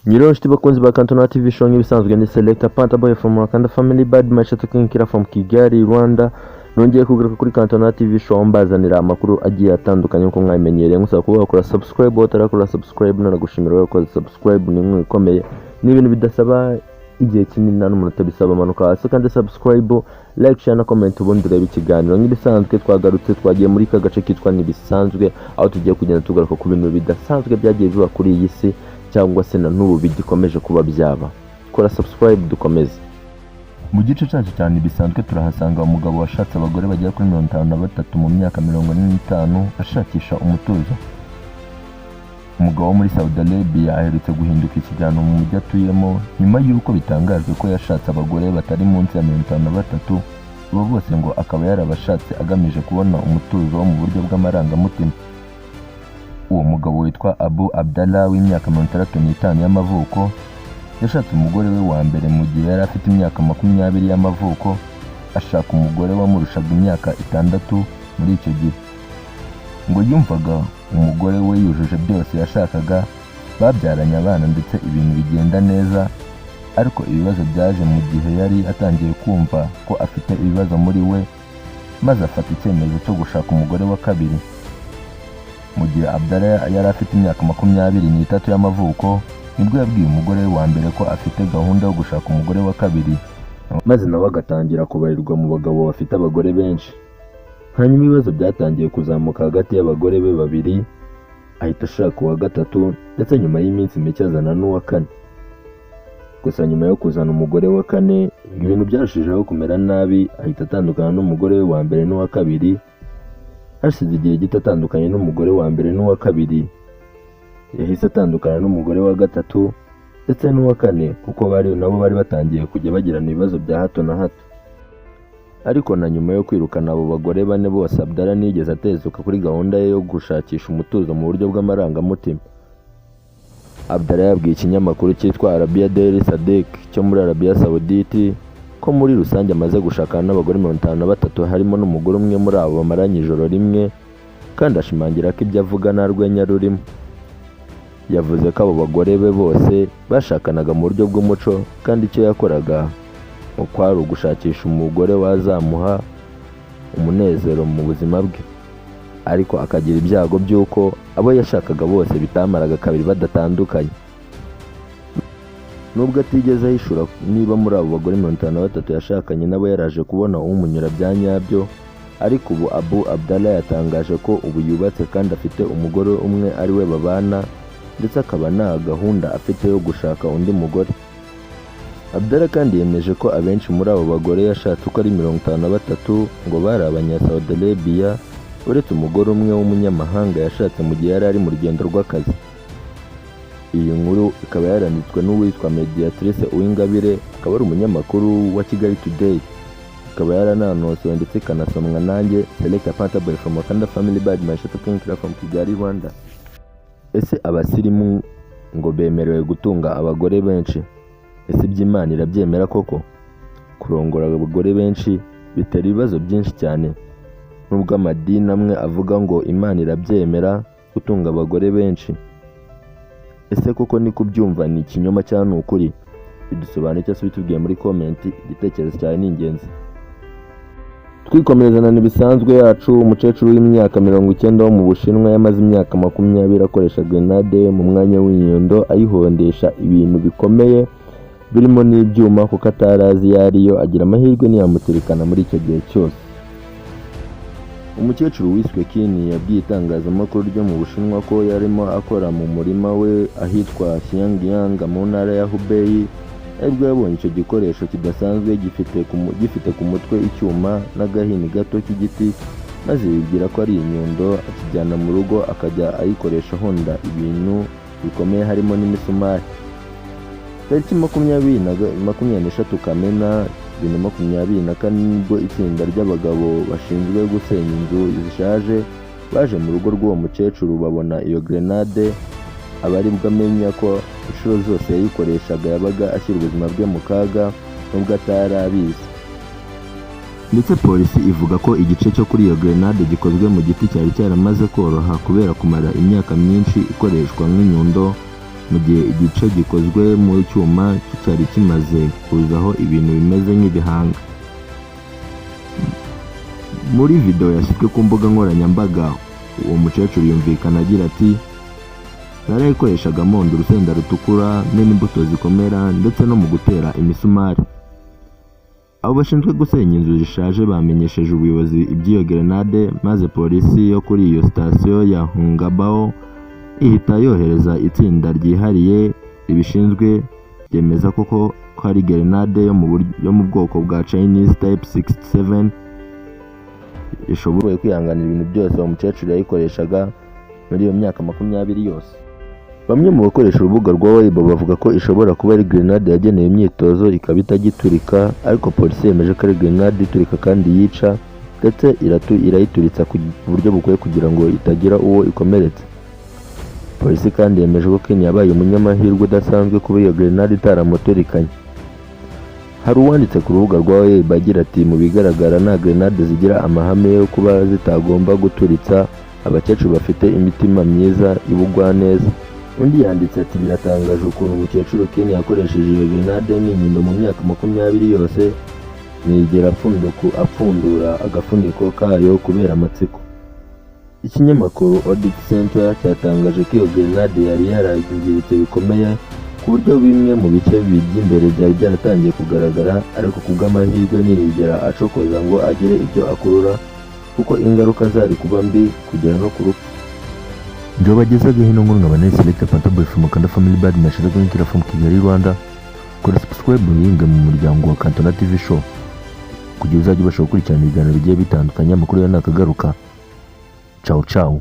Nyironshuti bakunzi ba Kantona TV show nk'ibisanzwe ni Selector Panther Boy from Wakanda Family Bad Match tukinkira from Kigali Rwanda. Nongeye kugaruka kuri Kantona TV show mbazanira amakuru agiye atandukanye nko mwabimenyereye, ngusaba kuba wakora subscribe, utarakora subscribe nanagushimira wakoze subscribe, ni inkuru ikomeye, ni ibintu bidasaba igihe kinini n'umunota bisaba manuka hasi kandi subscribe, like, share na comment ubundi urebe ikiganiro. Nk'ibisanzwe twagarutse twagiye muri ka gace kitwa nibisanzwe, aho tugiye kugenda tugaruka ku bintu bidasanzwe byagiye biba kuri iyi si cyangwa se na n'ubu bigikomeje kuba byaba. Kora subscribe dukomeze. Mu gice cyacu cyane bisanzwe turahasanga umugabo washatse abagore bagera kuri 53 mu myaka 45 ashakisha umutuzo. Umugabo wo muri Saudi Arabia aherutse guhinduka ikijyano mu mujyi atuyemo nyuma y'uko bitangajwe ko yashatse abagore batari munsi ya 53, abo bose ngo akaba yarabashatse agamije kubona umutuzo wo mu buryo bw'amarangamutima. Uwo mugabo witwa Abu Abdallah w'imyaka 65 y'amavuko yashatse umugore we wa mbere mu gihe yari afite imyaka 20 y'amavuko, ashaka umugore wamurushaga imyaka 6 muri icyo gihe. Ngo yumvaga umugore we yujuje byose yashakaga, babyaranye abana ndetse ibintu bigenda neza, ariko ibibazo byaje mu gihe yari atangiye kumva ko afite ibibazo muri we, maze afata icyemezo cyo gushaka umugore wa kabiri. Mu gihe Abdallah yari afite imyaka 23 y'amavuko, nibwo yabwiye umugore we wa mbere ko afite gahunda yo gushaka umugore wa kabiri, maze nawe agatangira kubarirwa mu bagabo bafite abagore benshi. Hanyuma ibibazo byatangiye kuzamuka hagati y'abagore be babiri, ahita ashaka uwa gatatu ndetse nyuma y'iminsi mike azana n'uwa kane. Gusa nyuma yo kuzana umugore wa kane, ibintu byarushijeho kumera nabi, ahita atandukana n'umugore we wa mbere n'uwa kabiri. Hashize igihe gito atandukanye n'umugore wa mbere n'uwa kabiri, yahise atandukana n'umugore wa gatatu ndetse n'uwa kane, kuko nabo bari batangiye kujya bagirana ibibazo bya hato na hato. Ariko na nyuma yo kwirukana abo bagore bane bose, Abdallah nigeze atezuka kuri gahunda ye yo gushakisha umutuzo mu buryo bw'amarangamutima. Abdallah yabwiye ikinyamakuru cyitwa Arabia Daily Sadek cyo muri Arabia Saudite ko muri rusange amaze gushakana n'abagore 53, harimo n'umugore umwe muri abo bamaranye ijoro rimwe, kandi ashimangira ko ibyo avuga nta rwenya rurimo. Yavuze ko abo bagore be bose bashakanaga mu buryo bw'umuco, kandi icyo yakoraga ngo kwari ugushakisha umugore wazamuha umunezero mu buzima bwe, ariko akagira ibyago by'uko abo yashakaga bose bitamaraga kabiri badatandukanye. Nubwo atigeze ahishura niba muri abo bagore 53 yashakanye nabo yaraje kubona umunyura bya nyabyo, ariko ubu Abu Abdallah yatangaje ko ubu yubatse kandi afite umugore umwe ari we babana, ndetse akaba nta gahunda afite yo gushaka undi mugore. Abdallah kandi yemeje ko abenshi muri abo bagore yashatse uko ari 53 ngo bari abanya Saudi Arabia, uretse umugore umwe w'umunyamahanga yashatse mu gihe yari ari mu rugendo rw'akazi. Iyi nkuru ikaba yaranditswe n'uwitwa Mediatrice Uwingabire, akaba ari umunyamakuru wa Kigali Today, ikaba yarananosowe ndetse ikanasomwa nanjye Selector Panther Boy from Wakanda Family Bad Match tukinkira from Kigali Rwanda. Ese abasirimu ngo bemerewe gutunga abagore benshi? Ese iby'Imana irabyemera koko? Kurongora abagore benshi bitera ibibazo byinshi cyane, nubwo amadini amwe avuga ngo Imana irabyemera gutunga abagore benshi. Ese koko ni kubyumva ni ikinyoma cyangwa ni ukuri? Bidusobanure cyangwa se bitubwiye muri comment, igitekerezo cyawe ni ingenzi. Twikomerezana n'ibisanzwe yacu. Umukecuru w'imyaka 90 wo mu Bushinwa yamaze imyaka 20 akoresha grenade mu mwanya w'inyundo ayihondesha ibintu bikomeye birimo n'ibyuma, kuko atarazi yariyo, agira amahirwe ntiyamutirikana muri icyo gihe cyose. Umukecuru wiswe Qin yabwiye itangazamakuru ryo mu Bushinwa ko yarimo akora mu murima we ahitwa Xiangyang mu ntara ya Hubei, aribwo yabonye icyo gikoresho kidasanzwe gifite ku mutwe icyuma n'agahini gato k'igiti, maze yibwira ko ari inyundo, akijyana mu rugo akajya ayikoresha honda ibintu bikomeye harimo n'imisumari. Tariki 23 Kamena 2024 nibwo itsinda ry'abagabo bashinzwe gusenya inzu zishaje baje mu rugo rw'uwo mukecuru, babona iyo grenade, abaribwo amenya ko inshuro zose yayikoreshaga yabaga ashyira ubuzima bwe mu kaga, nubwo atari abizi. Ndetse polisi ivuga ko igice cyo kuri iyo grenade gikozwe mu giti cyari cyaramaze koroha kubera kumara imyaka myinshi ikoreshwa nk'inyundo, mu gihe igice gikozwe mu cyuma cyari kimaze kuzaho ibintu bimeze nk'ibihanga. Muri video yashyizwe ku mbuga nkoranyambaga, uwo mukecuru yumvikana agira ati narayikoreshaga monda urusenda rutukura n'imbuto zikomera ndetse no mu gutera imisumari. Abo bashinzwe gusenya inzu zishaje bamenyesheje ubuyobozi iby'iyo grenade, maze polisi yo kuri iyo sitasiyo ya Hungabao ihita yohereza itsinda ryihariye ribishinzwe ryemeza koko ko ari grenade yo mu bwoko bwa Chinese Type 67 ishoboye kwihanganira ibintu byose uwo mukecuru yayikoreshaga muri iyo myaka 20 yose. Bamwe mu bakoresha urubuga rwa Weibo bavuga ko ishobora kuba ari grenade yagenewe imyitozo ikaba itagiturika, ariko polisi yemeje ko ari grenade iturika kandi yica ndetse irayituritsa ku buryo bukwiye kugira ngo itagira uwo ikomeretsa. Polisi kandi yemeje ko Ken yabaye umunyamahirwe udasanzwe kuba iyo grenade itaramuturikanye. Hari uwanditse ku rubuga rwa Weibo agira ati mu bigaragara nta grenade zigira amahame yo kuba zitagomba guturitsa abakecuru bafite imitima myiza y'ubugwaneza. Undi yanditse ati biratangaje ukuntu umukecuru Ken yakoresheje iyo grenade nk'inyundo mu myaka 20 yose ntiyigera apfundura agafuniko kayo kubera amatsiko. Ikinyamakuru Audit Center cyatangaje ko iyo grenade yari yarangiritse bikomeye ku buryo bimwe mu bice by'imbere byari byaratangiye kugaragara, ariko kubw'amahirwe ntiyigera acokoza ngo agire ibyo akurura kuko ingaruka zari kuba mbi kugera no ku rupfu. Njo bagezaga hino nkuru nkaba Select Pantaboy from Kanda Family Bad Mashaka kwinjira from Kigali Rwanda. Kora subscribe yinga mu muryango wa Kantona TV Show kugira uzajye ubasha gukurikirana ibiganiro bigiye bitandukanye, amakuru ya nakagaruka. Ciao ciao.